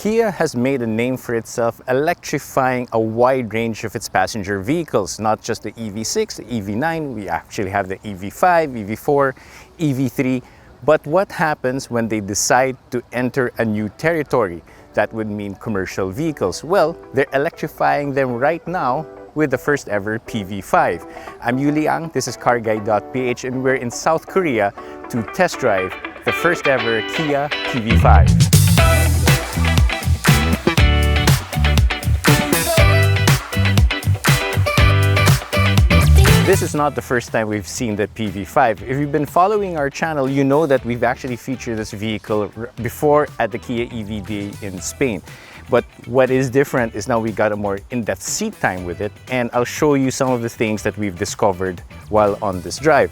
Kia has made a name for itself electrifying a wide range of its passenger vehicles, not just the EV6, the EV9, we actually have the EV5, EV4, EV3. But what happens when they decide to enter a new territory? That would mean commercial vehicles. Well, they're electrifying them right now with the first ever PV5. I'm Yuli Ang, this is CarGuide.PH, and we're in South Korea to test drive the first ever Kia PV5. This is not the first time we've seen the PV5. If you've been following our channel, you know that we've actually featured this vehicle before at the Kia EV Day in Spain. But what is different is now we got a more in-depth seat time with it, and I'll show you some of the things that we've discovered while on this drive.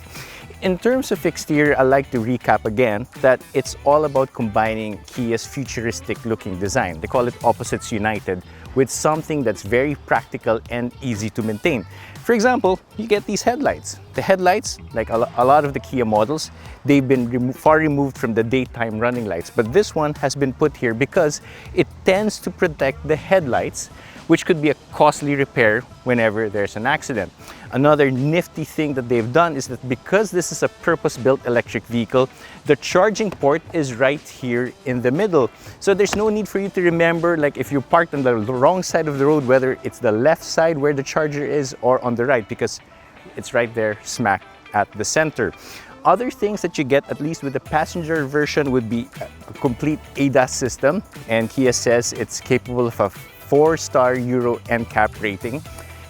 In terms of exterior, I like to recap again that it's all about combining Kia's futuristic looking design. They call it Opposites United, with something that's very practical and easy to maintain. For example, you get these headlights. The headlights, like a lot of the Kia models, they've been far removed from the daytime running lights. But this one has been put here because it tends to protect the headlights, which could be a costly repair whenever there's an accident. Another nifty thing that they've done is that because this is a purpose-built electric vehicle, the charging port is right here in the middle. So there's no need for you to remember, like if you parked on the wrong side of the road, whether it's the left side where the charger is or on the right, because it's right there smack at the center. Other things that you get, at least with the passenger version, would be a complete ADAS system, and Kia says it's capable of a 4-star Euro NCAP rating,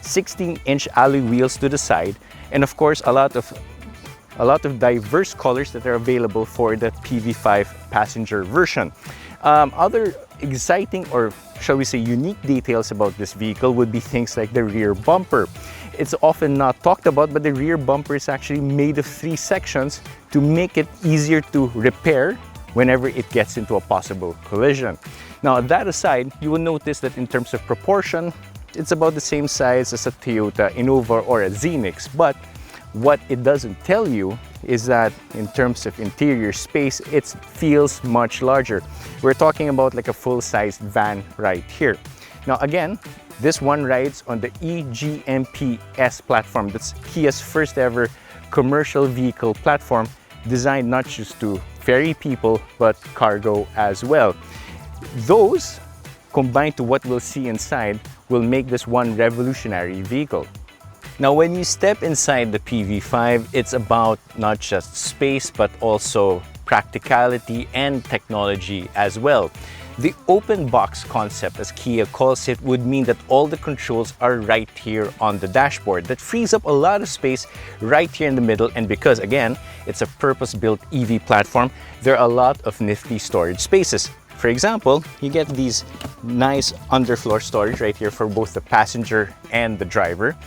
16-inch alloy wheels to the side, and of course a lot of diverse colors that are available for the PV5 passenger version. Other exciting, or shall we say unique, details about this vehicle would be things like the rear bumper. It's often not talked about, but the rear bumper is actually made of 3 sections to make it easier to repair whenever it gets into a possible collision. Now, that aside, you will notice that in terms of proportion, it's about the same size as a Toyota Innova or a Zenix. But what it doesn't tell you is that in terms of interior space, it feels much larger. We're talking about like a full-sized van right here. Now again, this one rides on the eGMP-S platform. That's Kia's first ever commercial vehicle platform, designed not just to ferry people, but cargo as well. Those, combined to what we'll see inside, will make this one revolutionary vehicle. Now, when you step inside the PV5, it's about not just space, but also practicality and technology as well. The open box concept, as Kia calls it, would mean that all the controls are right here on the dashboard. That frees up a lot of space right here in the middle, and because, again, it's a purpose-built EV platform, there are a lot of nifty storage spaces. For example, you get these nice underfloor storage right here for both the passenger and the driver.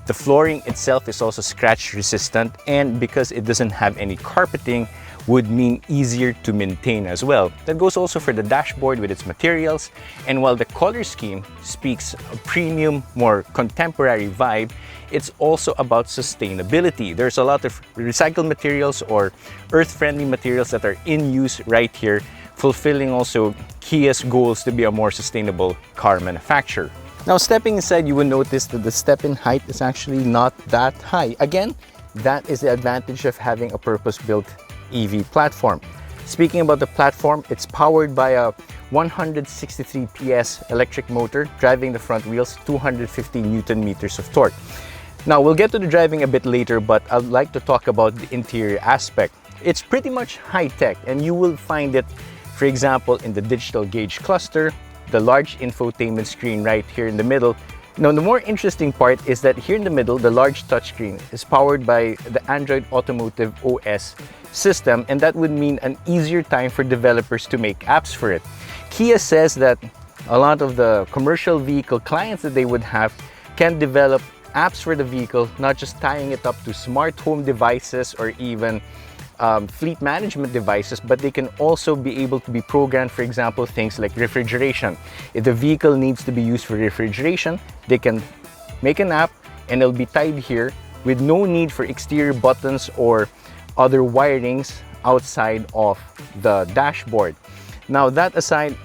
The flooring itself is also scratch resistant, and because it doesn't have any carpeting, would mean easier to maintain as well. That goes also for the dashboard with its materials. And while the color scheme speaks a premium, more contemporary vibe, it's also about sustainability. There's a lot of recycled materials or earth-friendly materials that are in use right here, fulfilling also Kia's goals to be a more sustainable car manufacturer. Now, stepping inside, you will notice that the step-in height is actually not that high. Again, that is the advantage of having a purpose-built EV platform. Speaking about the platform, it's powered by a 163 PS electric motor driving the front wheels, 250 Newton meters of torque. Now, we'll get to the driving a bit later, but I'd like to talk about the interior aspect. It's pretty much high-tech, and you will find it, for example, in the digital gauge cluster, the large infotainment screen right here in the middle. Now, the more interesting part is that here in the middle, the large touchscreen is powered by the Android Automotive OS system, and that would mean an easier time for developers to make apps for it. Kia says that a lot of the commercial vehicle clients that they would have can develop apps for the vehicle, not just tying it up to smart home devices or even fleet management devices, but they can also be able to be programmed, for example, things like refrigeration. If the vehicle needs to be used for refrigeration, they can make an app and it'll be tied here with no need for exterior buttons or other wirings outside of the dashboard. Now, that aside,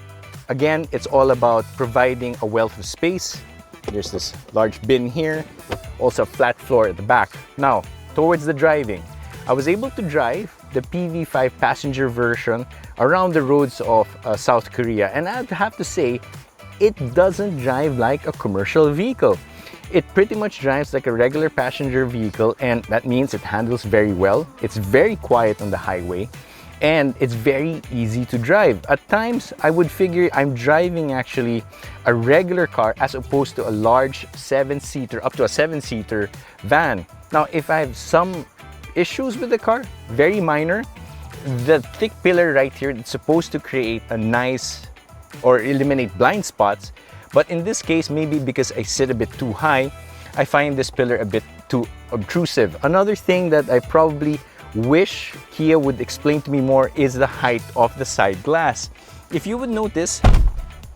Again, it's all about providing a wealth of space. There's this large bin here, also a flat floor at the back. Now, towards the driving, I was able to drive the PV5 passenger version around the roads of South Korea, and I have to say, it doesn't drive like a commercial vehicle. It pretty much drives like a regular passenger vehicle, and that means it handles very well. It's very quiet on the highway, and it's very easy to drive. At times, I would figure I'm driving actually a regular car as opposed to a large 7-seater, up to a 7-seater van. Now, if I have some issues with the car, very minor, the thick pillar right here, it's supposed to create a nice or eliminate blind spots. But in this case, maybe because I sit a bit too high, I find this pillar a bit too obtrusive. Another thing that I probably wish Kia would explain to me more is the height of the side glass. If you would notice,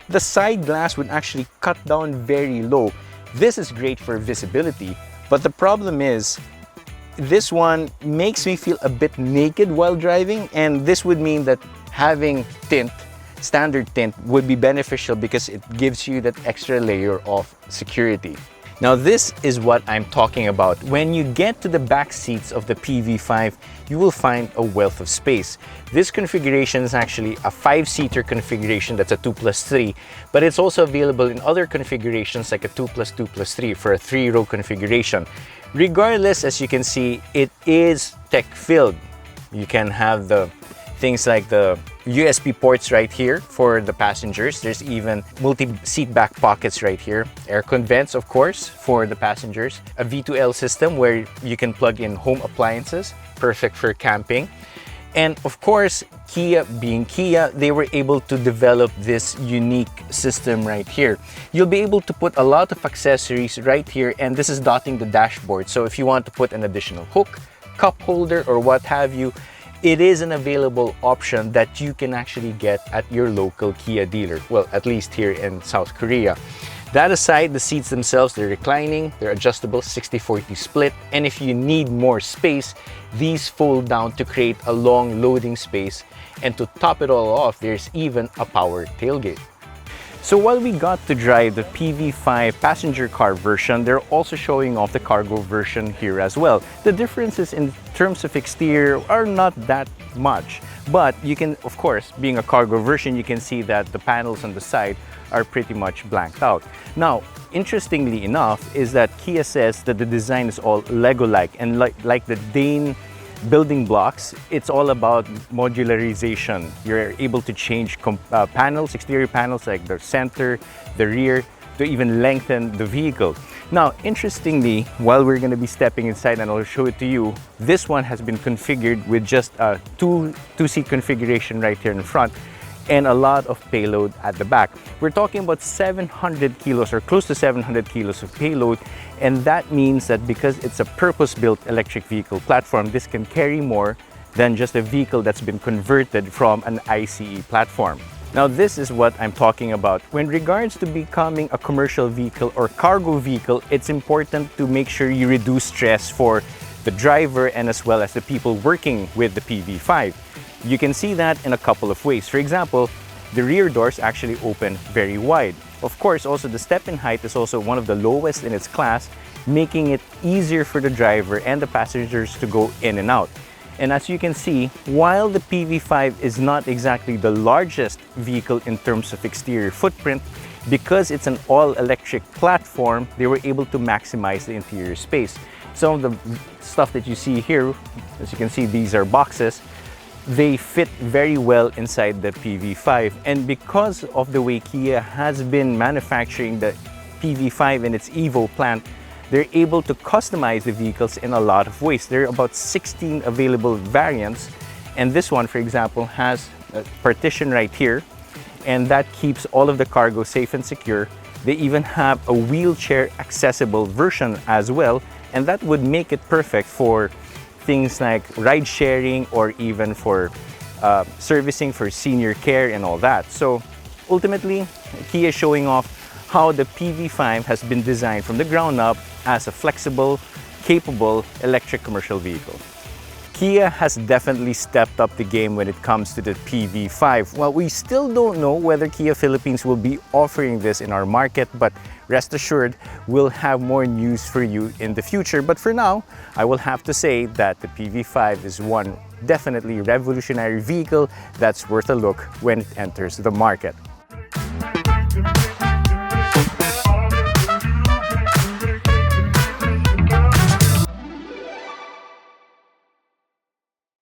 the side glass would actually cut down very low. This is great for visibility, but the problem is this one makes me feel a bit naked while driving, and this would mean that having tint, standard tint, would be beneficial because it gives you that extra layer of security. Now, this is what I'm talking about. When you get to the back seats of the PV5, you will find a wealth of space. This configuration is actually a 5-seater configuration, that's a 2+3, but it's also available in other configurations like a 2+2+3 for a 3-row configuration. Regardless, as you can see, it is tech-filled. You can have the things like the USB ports right here for the passengers. There's even multi-seat back pockets right here. Aircon vents, of course, for the passengers. A V2L system where you can plug in home appliances, perfect for camping. And of course, Kia being Kia, they were able to develop this unique system right here. You'll be able to put a lot of accessories right here, and this is dotting the dashboard. So if you want to put an additional hook, cup holder, or what have you, it is an available option that you can actually get at your local Kia dealer. Well, at least here in South Korea. That aside, the seats themselves, they're reclining, they're adjustable, 60/40 split. And if you need more space, these fold down to create a long loading space. And to top it all off, there's even a power tailgate. So while we got to drive the PV5 passenger car version, they're also showing off the cargo version here as well. The differences in terms of exterior are not that much, but you can, of course, being a cargo version, you can see that the panels on the side are pretty much blanked out. Now, interestingly enough, is that Kia says that the design is all Lego-like, and like the Dane building blocks, it's all about modularization. You're able to change panels, exterior panels like the center, the rear, to even lengthen the vehicle. Now, interestingly, while we're going to be stepping inside and I'll show it to you, this one has been configured with just a two-seat configuration right here in front and a lot of payload at the back. We're talking about 700 kilos or close to 700 kilos of payload, and that means that because it's a purpose-built electric vehicle platform, this can carry more than just a vehicle that's been converted from an ICE platform. Now, this is what I'm talking about. When regards to becoming a commercial vehicle or cargo vehicle, it's important to make sure you reduce stress for the driver and as well as the people working with the PV5. You can see that in a couple of ways. For example, the rear doors actually open very wide. Of course, also the step-in height is also one of the lowest in its class, making it easier for the driver and the passengers to go in and out. And as you can see, while the PV5 is not exactly the largest vehicle in terms of exterior footprint, because it's an all-electric platform, they were able to maximize the interior space. Some of the stuff that you see here, as you can see, these are boxes. They fit very well inside the PV5, and because of the way Kia has been manufacturing the PV5 in its Evo plant, they're able to customize the vehicles in a lot of ways. There are about 16 available variants, and this one, for example, has a partition right here, and that keeps all of the cargo safe and secure. They even have a wheelchair accessible version as well, and that would make it perfect for things like ride sharing or even for servicing for senior care and all that. So ultimately, Kia is showing off how the PV5 has been designed from the ground up as a flexible, capable electric commercial vehicle. Kia has definitely stepped up the game when it comes to the PV5. Well, we still don't know whether Kia Philippines will be offering this in our market, but rest assured, we'll have more news for you in the future. But for now, I will have to say that the PV5 is one definitely revolutionary vehicle that's worth a look when it enters the market.